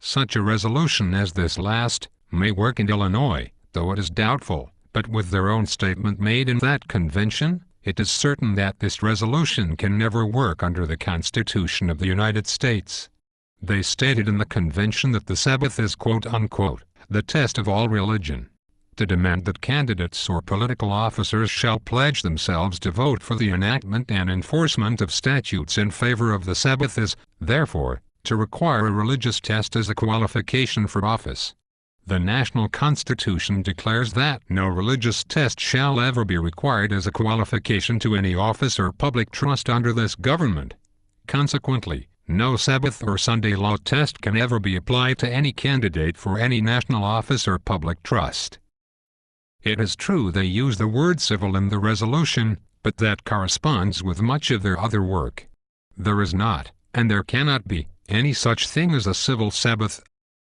Such a resolution as this last may work in Illinois, though it is doubtful, but with their own statement made in that convention, it is certain that this resolution can never work under the Constitution of the United States. They stated in the convention that the Sabbath is quote-unquote, the test of all religion. To demand that candidates or political officers shall pledge themselves to vote for the enactment and enforcement of statutes in favor of the Sabbath is, therefore, to require a religious test as a qualification for office. The national constitution declares that no religious test shall ever be required as a qualification to any office or public trust under this government. Consequently, no Sabbath or Sunday law test can ever be applied to any candidate for any national office or public trust. It is true they use the word civil in the resolution, but that corresponds with much of their other work. There is not, and there cannot be, any such thing as a civil Sabbath.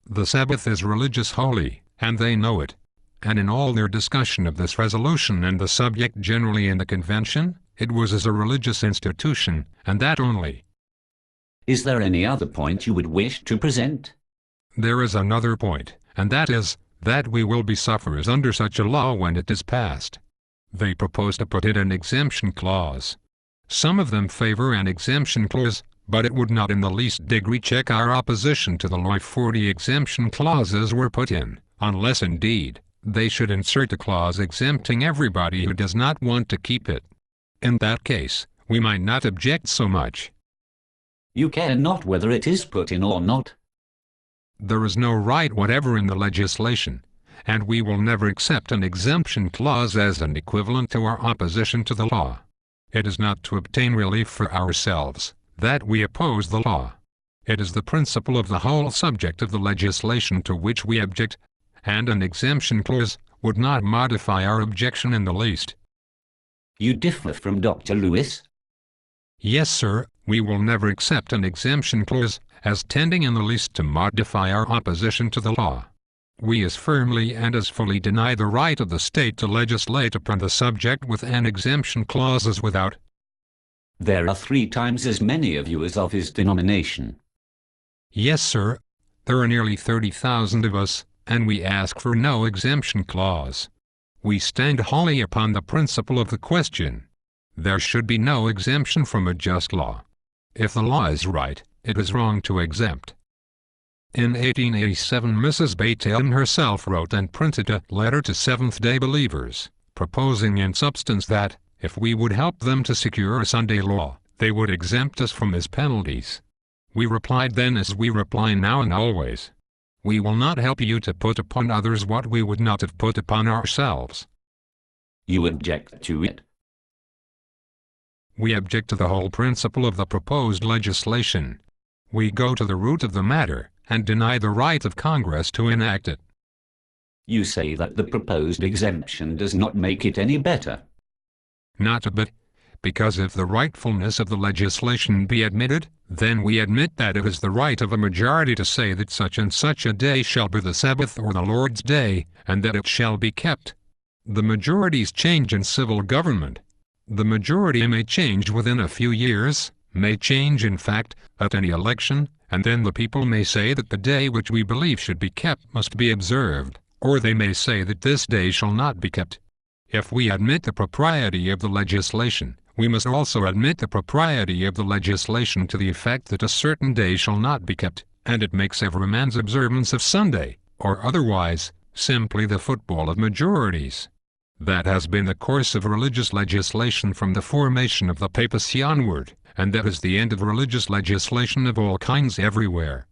The Sabbath is religious holy, and they know it. And in all their discussion of this resolution and the subject generally in the convention, it was as a religious institution, and that only. Is there any other point you would wish to present? There is another point, and that is, that we will be sufferers under such a law when it is passed. They propose to put in an exemption clause. Some of them favor an exemption clause, but it would not in the least degree check our opposition to the law if 40 exemption clauses were put in, unless indeed, they should insert a clause exempting everybody who does not want to keep it. In that case, we might not object so much. You care not whether it is put in or not. There is no right whatever in the legislation, and we will never accept an exemption clause as an equivalent to our opposition to the law. It is not to obtain relief for ourselves that we oppose the law. It is the principle of the whole subject of the legislation to which we object, and an exemption clause would not modify our objection in the least. You differ from Dr. Lewis? Yes, sir, we will never accept an exemption clause as tending in the least to modify our opposition to the law. We as firmly and as fully deny the right of the state to legislate upon the subject with an exemption clause as without. There are 3 times as many of you as of his denomination. Yes, sir. There are nearly 30,000 of us, and we ask for no exemption clause. We stand wholly upon the principle of the question. There should be no exemption from a just law. If the law is right, it is wrong to exempt. In 1887 Mrs. Bateman herself wrote and printed a letter to Seventh-day believers, proposing in substance that, if we would help them to secure a Sunday law, they would exempt us from its penalties. We replied then as we reply now and always. We will not help you to put upon others what we would not have put upon ourselves. You object to it? We object to the whole principle of the proposed legislation. We go to the root of the matter, and deny the right of Congress to enact it. You say that the proposed exemption does not make it any better. Not a bit, because if the rightfulness of the legislation be admitted, then we admit that it is the right of a majority to say that such and such a day shall be the Sabbath or the Lord's Day, and that it shall be kept. The majorities change in civil government. The majority may change within a few years, may change in fact, at any election, and then the people may say that the day which we believe should be kept must be observed, or they may say that this day shall not be kept. If we admit the propriety of the legislation, we must also admit the propriety of the legislation to the effect that a certain day shall not be kept, and it makes every man's observance of Sunday, or otherwise, simply the football of majorities. That has been the course of religious legislation from the formation of the papacy onward, and that is the end of religious legislation of all kinds everywhere.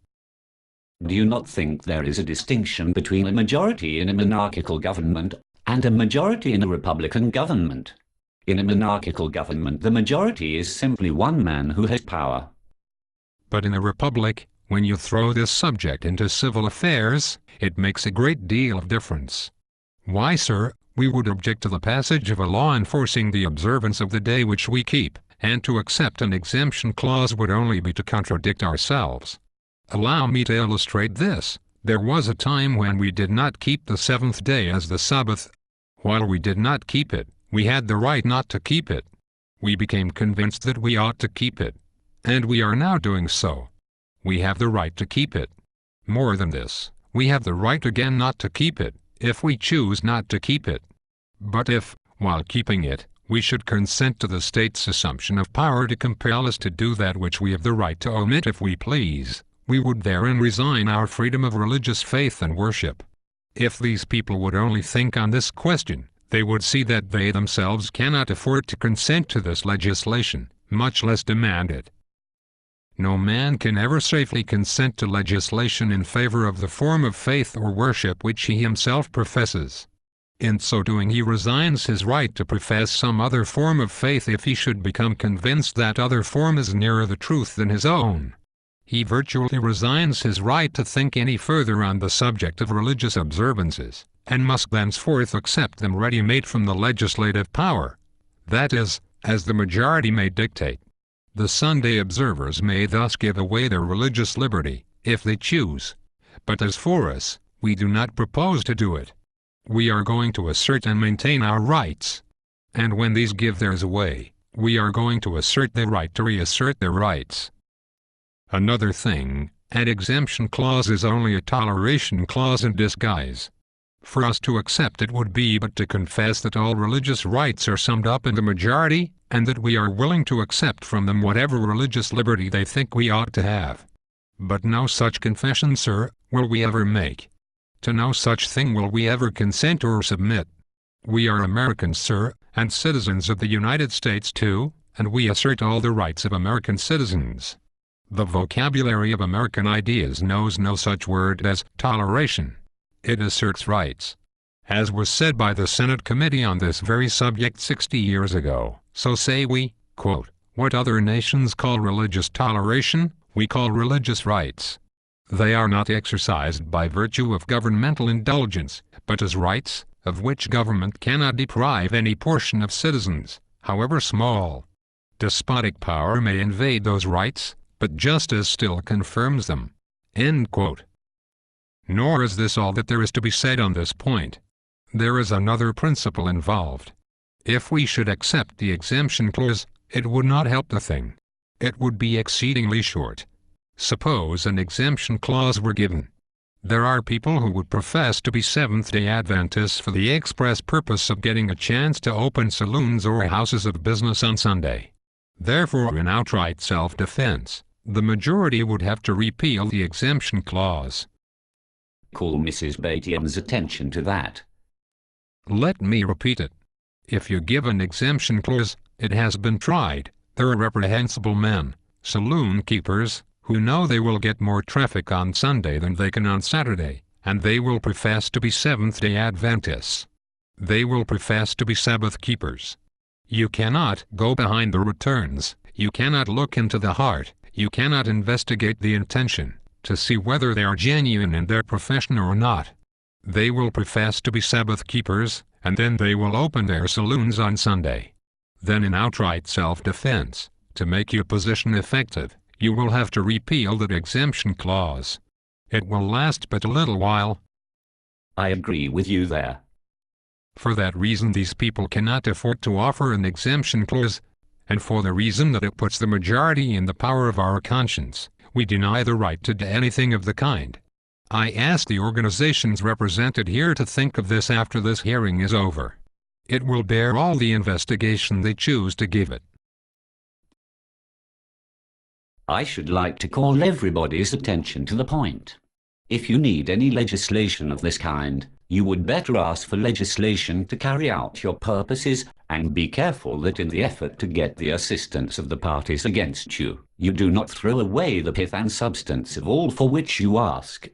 Do you not think there is a distinction between a majority in a monarchical government and a majority in a republican government? In a monarchical government, the majority is simply one man who has power. But in a republic, when you throw this subject into civil affairs, it makes a great deal of difference. Why, sir, we would object to the passage of a law enforcing the observance of the day which we keep, and to accept an exemption clause would only be to contradict ourselves. Allow me to illustrate this. There was a time when we did not keep the seventh day as the Sabbath. While we did not keep it, we had the right not to keep it. We became convinced that we ought to keep it. And we are now doing so. We have the right to keep it. More than this, we have the right again not to keep it, if we choose not to keep it. But if, while keeping it, we should consent to the state's assumption of power to compel us to do that which we have the right to omit if we please, we would therein resign our freedom of religious faith and worship. If these people would only think on this question, they would see that they themselves cannot afford to consent to this legislation, much less demand it. No man can ever safely consent to legislation in favor of the form of faith or worship which he himself professes. In so doing he resigns his right to profess some other form of faith if he should become convinced that other form is nearer the truth than his own. He virtually resigns his right to think any further on the subject of religious observances, and must thenceforth accept them ready-made from the legislative power. That is, as the majority may dictate. The Sunday observers may thus give away their religious liberty, if they choose. But as for us, we do not propose to do it. We are going to assert and maintain our rights. And when these give theirs away, we are going to assert their right to reassert their rights. Another thing, an exemption clause is only a toleration clause in disguise. For us to accept it would be but to confess that all religious rights are summed up in the majority, and that we are willing to accept from them whatever religious liberty they think we ought to have. But no such confession, sir, will we ever make. To no such thing will we ever consent or submit. We are Americans, sir, and citizens of the United States too, and we assert all the rights of American citizens. The vocabulary of American ideas knows no such word as toleration. It asserts rights. As was said by the Senate Committee on this very subject 60 years ago, so say we, quote, what other nations call religious toleration, we call religious rights. They are not exercised by virtue of governmental indulgence, but as rights, of which government cannot deprive any portion of citizens, however small. Despotic power may invade those rights, but justice still confirms them. End quote. Nor is this all that there is to be said on this point. There is another principle involved. If we should accept the exemption clause, it would not help the thing. It would be exceedingly short. Suppose an exemption clause were given. There are people who would profess to be Seventh-day Adventists for the express purpose of getting a chance to open saloons or houses of business on Sunday. Therefore, in outright self-defense, the majority would have to repeal the exemption clause. Call Mrs. Batiam's attention to that. Let me repeat it. If you give an exemption clause, it has been tried. There are reprehensible men, saloon keepers, who know they will get more traffic on Sunday than they can on Saturday, and they will profess to be Seventh-day Adventists. They will profess to be Sabbath keepers. You cannot go behind the returns, you cannot look into the heart, you cannot investigate the intention, to see whether they are genuine in their profession or not. They will profess to be Sabbath keepers, and then they will open their saloons on Sunday. Then in outright self-defense, to make your position effective, you will have to repeal that exemption clause. It will last but a little while. I agree with you there. For that reason these people cannot afford to offer an exemption clause, and for the reason that it puts the majority in the power of our conscience, we deny the right to do anything of the kind. I ask the organizations represented here to think of this after this hearing is over. It will bear all the investigation they choose to give it. I should like to call everybody's attention to the point. If you need any legislation of this kind, you would better ask for legislation to carry out your purposes, and be careful that in the effort to get the assistance of the parties against you, you do not throw away the pith and substance of all for which you ask.